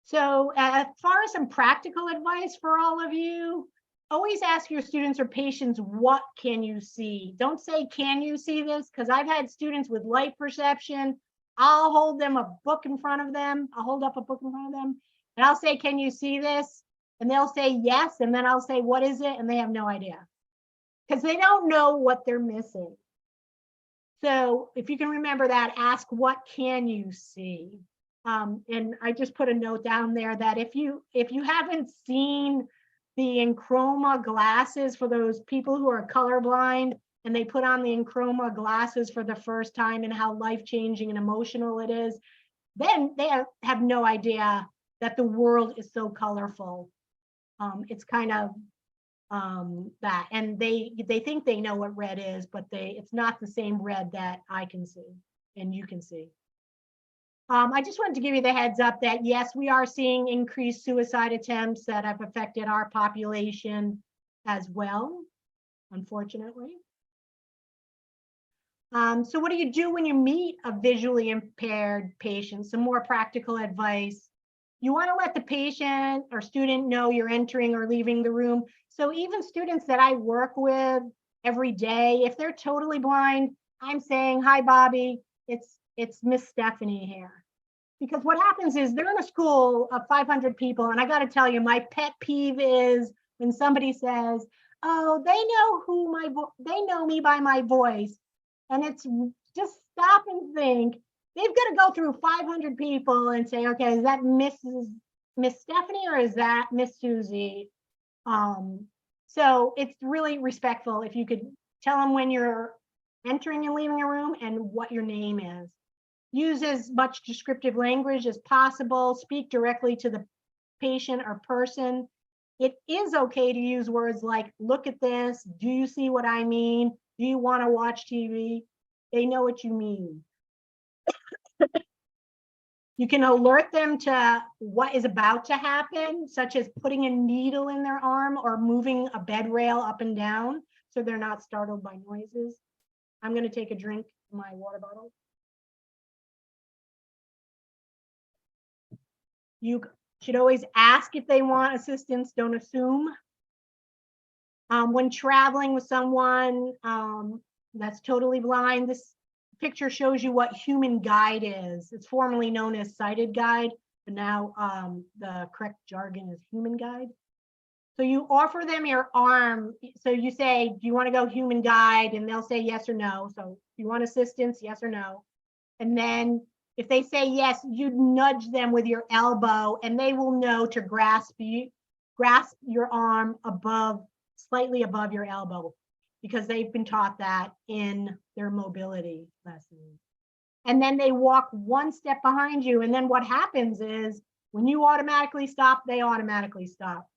So as far as some practical advice for all of you, always ask your students or patients, what can you see? Don't say, can you see this? Because I've had students with light perception. I'll hold them a book in front of them. I'll hold up a book in front of them and I'll say, can you see this? And they'll say yes. And then I'll say, what is it? And they have no idea because they don't know what they're missing. So if you can remember that, ask, what can you see? And I just put a note down there that if you haven't seen the Enchroma glasses for those people who are colorblind and they put on the Enchroma glasses for the first time and how life-changing and emotional it is, then they have no idea that the world is so colorful. It's kind of that, and they think they know what red is, but it's not the same red that I can see and you can see. I just wanted to give you the heads up that yes, we are seeing increased suicide attempts that have affected our population as well, unfortunately. So what do you do when you meet a visually impaired patient? Some more practical advice. You want to let the patient or student know you're entering or leaving the room. So even students that I work with every day, if they're totally blind, I'm saying, hi, Bobby, it's Miss Stephanie here. Because what happens is they're in a school of 500 people, and I got to tell you, my pet peeve is when somebody says, oh, they know me by my voice. And it's just stop and think. They've got to go through 500 people and say, okay, is that Miss Stephanie or is that Miss Susie? So it's really respectful if you could tell them when you're entering and leaving a room and what your name is. Use as much descriptive language as possible. Speak directly to the patient or person. It is okay to use words like, look at this. Do you see what I mean? Do you want to watch TV? They know what you mean. You can alert them to what is about to happen, such as putting a needle in their arm or moving a bed rail up and down so they're not startled by noises. I'm going to take a drink from my water bottle. You should always ask if they want assistance, don't assume. When traveling with someone that's totally blind, this picture shows you what human guide is. It's formerly known as sighted guide, but now the correct jargon is human guide. So you offer them your arm. So you say, do you want to go human guide? And they'll say yes or no. So you want assistance, yes or no. And then if they say yes, you nudge them with your elbow and they will know to grasp your arm slightly above your elbow, because they've been taught that in their mobility lessons. And then they walk one step behind you. And then what happens is when you automatically stop, they automatically stop.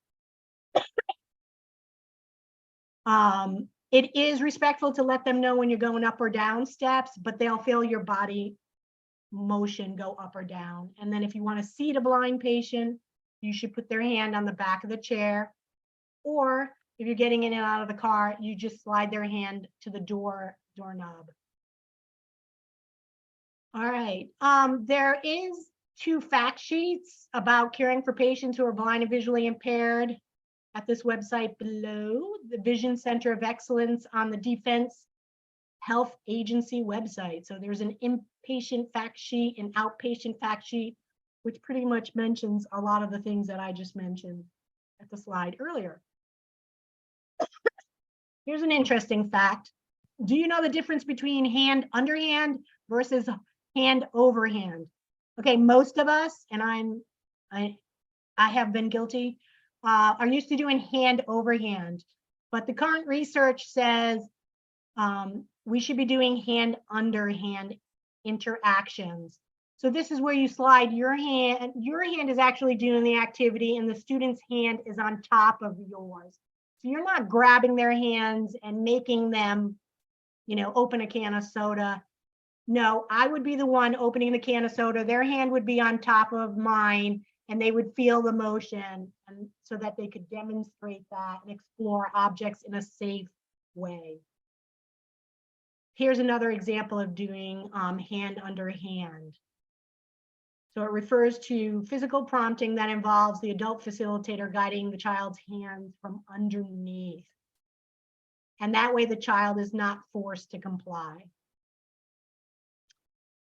It is respectful to let them know when you're going up or down steps, but they'll feel your body motion go up or down. And then if you want to seat a blind patient, you should put their hand on the back of the chair. Or If you're getting in and out of the car, you just slide their hand to the doorknob. All right. There is 2 fact sheets about caring for patients who are blind and visually impaired at this website below, the Vision Center of Excellence on the Defense Health Agency website. So there's an inpatient fact sheet, an outpatient fact sheet, which pretty much mentions a lot of the things that I just mentioned at the slide earlier. Here's an interesting fact. Do you know the difference between hand underhand versus hand overhand? Okay, most of us, and I have been guilty, are used to doing hand overhand, but the current research says we should be doing hand underhand interactions. So this is where you slide your hand. Your hand is actually doing the activity and the student's hand is on top of yours. So you're not grabbing their hands and making them, you know, open a can of soda. No, I would be the one opening the can of soda. Their hand would be on top of mine and they would feel the motion, and so that they could demonstrate that and explore objects in a safe way. Here's another example of doing hand under hand. So it refers to physical prompting that involves the adult facilitator guiding the child's hands from underneath. And that way the child is not forced to comply.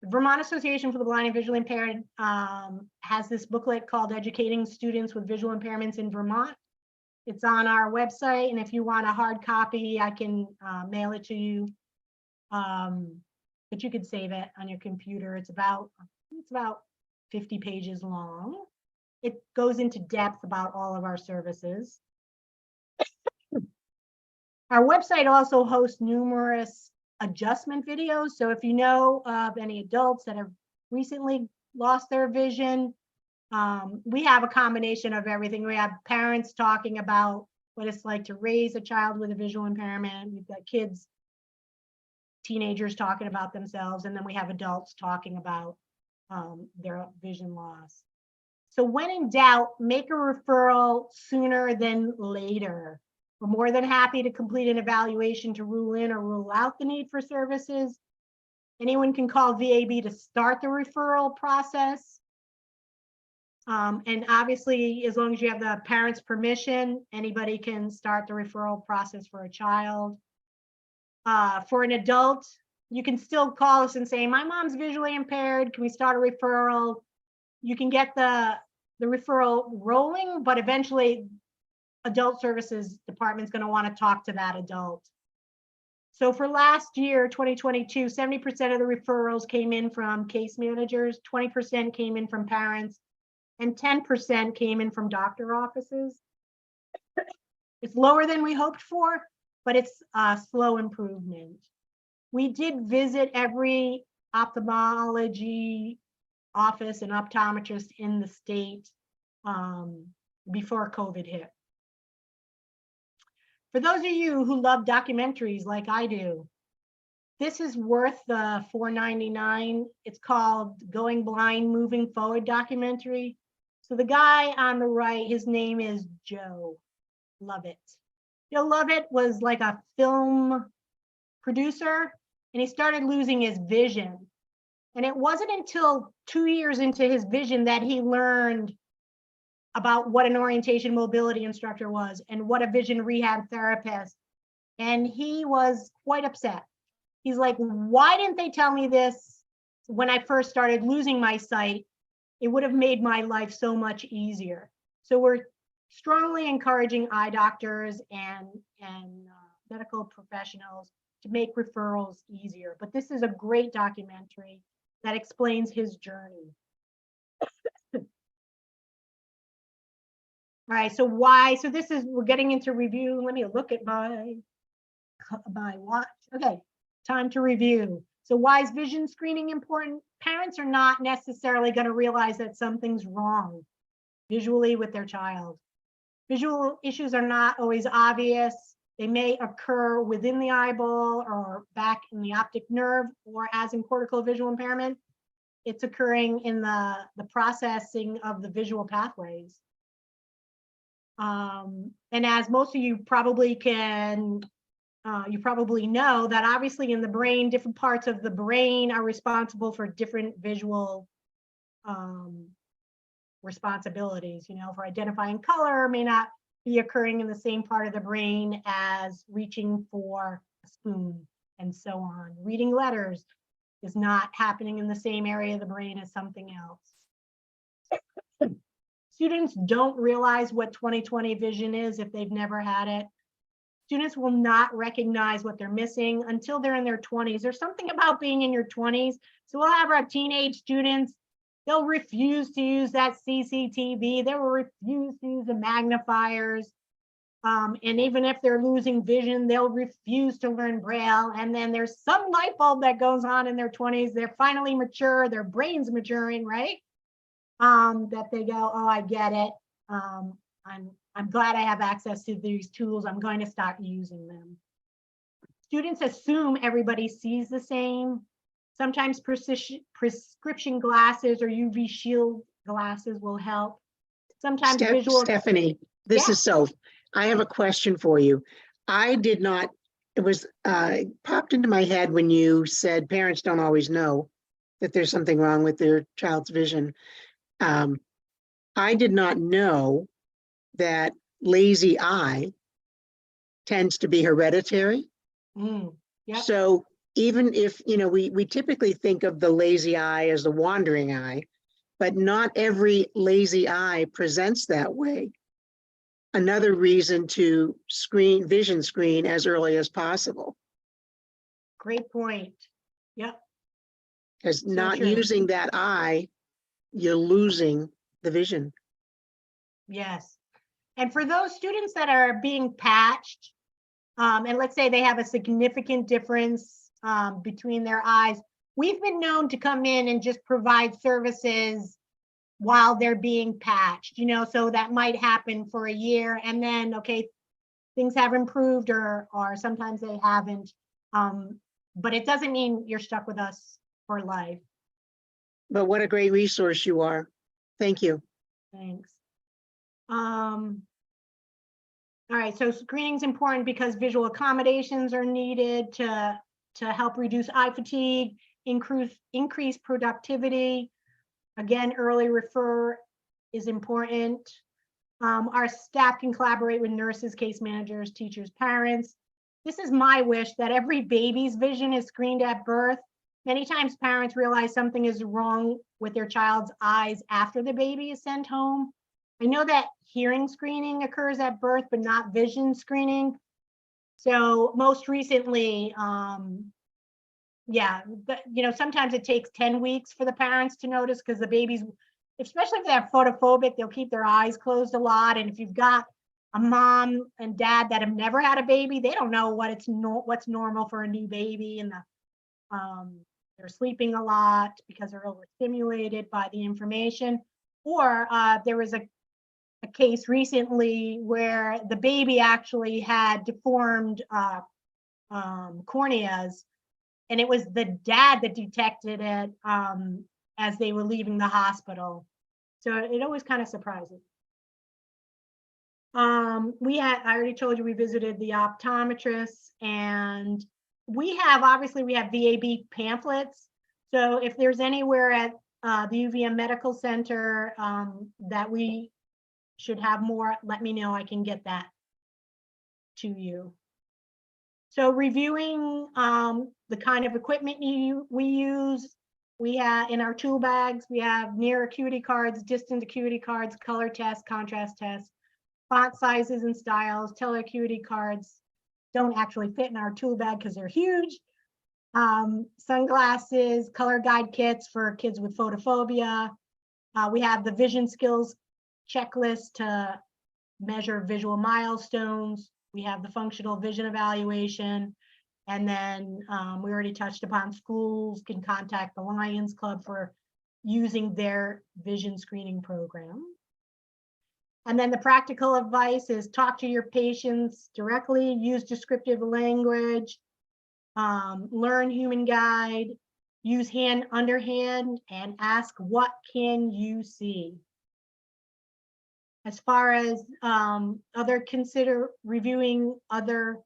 The Vermont Association for the Blind and Visually Impaired has this booklet called Educating Students with Visual Impairments in Vermont. It's on our website, and if you want a hard copy, I can mail it to you. But you could save it on your computer. It's about 50 pages long. It goes into depth about all of our services. Our website also hosts numerous adjustment videos. So if you know of any adults that have recently lost their vision, we have a combination of everything. We have parents talking about what it's like to raise a child with a visual impairment. We've got kids, teenagers talking about themselves, and then we have adults talking about their vision loss. So when in doubt, make a referral sooner than later. We're more than happy to complete an evaluation to rule in or rule out the need for services. Anyone can call VAB to start the referral process. And obviously, as long as you have the parent's permission, anybody can start the referral process for a child. For an adult, you can still call us and say, my mom's visually impaired, can we start a referral? You can get the referral rolling, but eventually adult services department's going to want to talk to that adult. So for last year, 2022, 70% of the referrals came in from case managers, 20% came in from parents, and 10% came in from doctor offices. It's lower than we hoped for, but it's a slow improvement. We did visit every ophthalmology office and optometrist in the state before COVID hit. For those of you who love documentaries like I do, this is worth the $4.99. It's called Going Blind, Moving Forward documentary. So the guy on the right, his name is Joe Lovett. Joe Lovett was like a film producer, and he started losing his vision. And it wasn't until 2 years into his vision that he learned about what an orientation mobility instructor was and what a vision rehab therapist. And he was quite upset. He's like, why didn't they tell me this when I first started losing my sight? It would have made my life so much easier. So we're strongly encouraging eye doctors and medical professionals to make referrals easier. But this is a great documentary that explains his journey. All right, so why? So this is, we're getting into review. Let me look at my watch. Okay, time to review. So why is vision screening important? Parents are not necessarily going to realize that something's wrong visually with their child. Visual issues are not always obvious. They may occur within the eyeball or back in the optic nerve, or as in cortical visual impairment, it's occurring in the processing of the visual pathways. And as most of you probably can, you probably know that obviously in the brain, different parts of the brain are responsible for different visual responsibilities. You know, for identifying color may not be occurring in the same part of the brain as reaching for a spoon and so on. Reading letters is not happening in the same area of the brain as something else. Students don't realize what 20/20 vision is if they've never had it. Students will not recognize what they're missing until they're in their 20s. There's something about being in your 20s. So we'll have our teenage students, they'll refuse to use that CCTV. They will refuse to use the magnifiers. And even if they're losing vision, they'll refuse to learn Braille. And then there's some light bulb that goes on in their 20s. They're finally mature, their brain's maturing, right? That they go, oh, I get it. I'm glad I have access to these tools. I'm going to start using them. Students assume everybody sees the same. Sometimes prescription glasses or UV shield glasses will help. Sometimes visual. Stephanie, this is Soph. I have a question for you. I did not, it was popped into my head when you said parents don't always know that there's something wrong with their child's vision. I did not know that lazy eye tends to be hereditary. Yep. So even if, you know, we typically think of the lazy eye as the wandering eye, but not every lazy eye presents that way. Another reason to vision screen as early as possible. Great point. Yep. Because So not true. using that eye, you're losing the vision. Yes. And for those students that are being patched, and let's say they have a significant difference between their eyes, we've been known to come in and just provide services while they're being patched, you know, so that might happen for a year and then, okay, things have improved or sometimes they haven't. But it doesn't mean you're stuck with us for life. But what a great resource you are. Thank you. Thanks. All right, so screening is important because visual accommodations are needed to help reduce eye fatigue, increase productivity. Again, early refer is important. Our staff can collaborate with nurses, case managers, teachers, parents. This is my wish that every baby's vision is screened at birth. Many times parents realize something is wrong with their child's eyes after the baby is sent home. I know that hearing screening occurs at birth, but not vision screening. So most recently, yeah, but you know, sometimes it takes 10 weeks for the parents to notice because the babies, especially if they're photophobic, they'll keep their eyes closed a lot. And if you've got a mom and dad that have never had a baby, they don't know what's normal for a new baby, and they're sleeping a lot because they're overstimulated by the information. Or there was a case recently where the baby actually had deformed corneas, and it was the dad that detected it as they were leaving the hospital. So it always kind of surprises. I already told you we visited the optometrist, and obviously we have VAB pamphlets. So if there's anywhere at the UVM Medical Center that we should have more, let me know, I can get that to you. So reviewing the kind of equipment we use, we have in our tool bags, we have near acuity cards, distant acuity cards, color tests, contrast tests, font sizes and styles. Teleacuity cards don't actually fit in our tool bag because they're huge. Sunglasses, color guide kits for kids with photophobia. We have the vision skills checklist to measure visual milestones. We have the functional vision evaluation. And then we already touched upon schools can contact the Lions Club for using their vision screening program. And then the practical advice is talk to your patients directly, use descriptive language, learn human guide, use hand underhand, and ask, what can you see? As far as reviewing other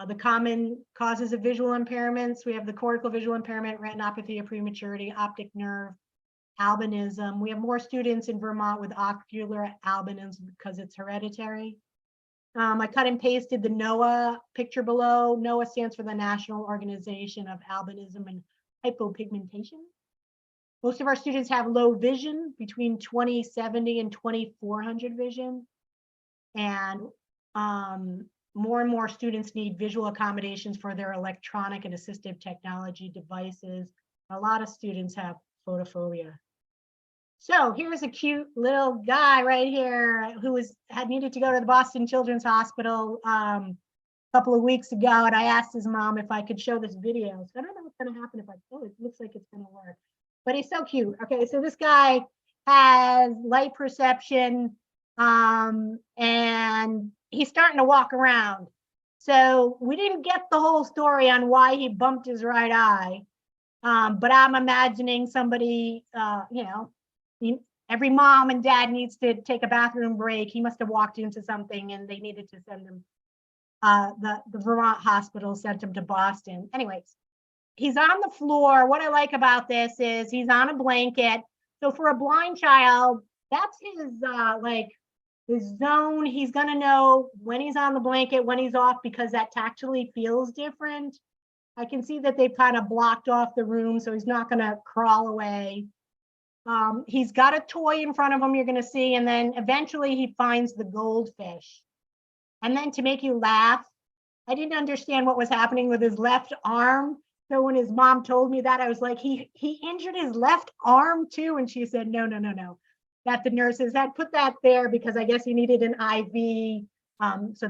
the common causes of visual impairments, we have the cortical visual impairment, retinopathy of prematurity, optic nerve, albinism. We have more students in Vermont with ocular albinism because it's hereditary. I cut and pasted the NOAA picture below. NOAA stands for the National Organization of Albinism and Hypopigmentation. Most of our students have low vision, between 20/70 and 2400 vision. And more and more students need visual accommodations for their electronic and assistive technology devices. A lot of students have photophobia. So here's a cute little guy right here who had needed to go to the Boston Children's Hospital a couple of weeks ago, and I asked his mom if I could show this video. So I don't know what's going to happen if it looks like it's going to work, but he's so cute. Okay, so this guy has light perception, and he's starting to walk around. So we didn't get the whole story on why he bumped his right eye, but I'm imagining somebody, every mom and dad needs to take a bathroom break. He must have walked into something and they needed to send him, the Vermont hospital sent him to Boston. Anyways, he's on the floor. What I like about this is he's on a blanket. So for a blind child, that's his zone. He's gonna know when he's on the blanket, when he's off, because that tactily feels different. I can see that they've kind of blocked off the room, so he's not gonna crawl away. He's got a toy in front of him, you're gonna see, and then eventually he finds the goldfish. And then to make you laugh, I didn't understand what was happening with his left arm. So when his mom told me that, I was like, he injured his left arm too? And she said, no. That the nurses had put that there because I guess he needed an IV. So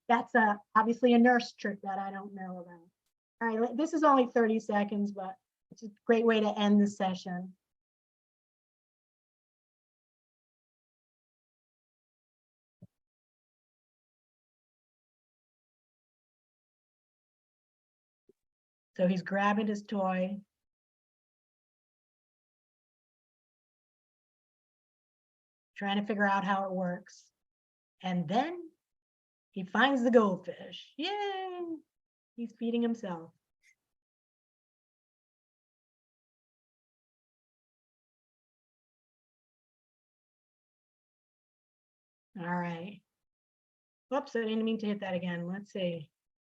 that's obviously a nurse trick that I don't know about. All right, this is only 30 seconds, but it's a great way to end the session. So he's grabbing his toy. Trying to figure out how it works. And then he finds the goldfish. Yay! He's feeding himself. All right. Whoops, I didn't mean to hit that again. Let's see.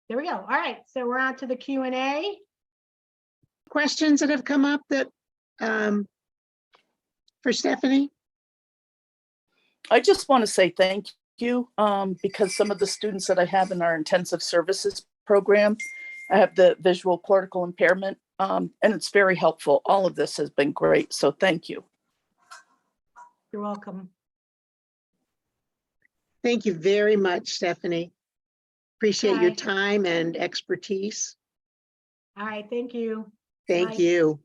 There we go. All right, so we're on to the Q&A. Questions that have come up that for Stephanie? I just want to say thank you because some of the students that I have in our intensive services program, I have the visual cortical impairment, and it's very helpful. All of this has been great, so thank you. You're welcome. Thank you very much, Stephanie. Appreciate your Bye. time and expertise. All right, thank you. Thank Bye. you.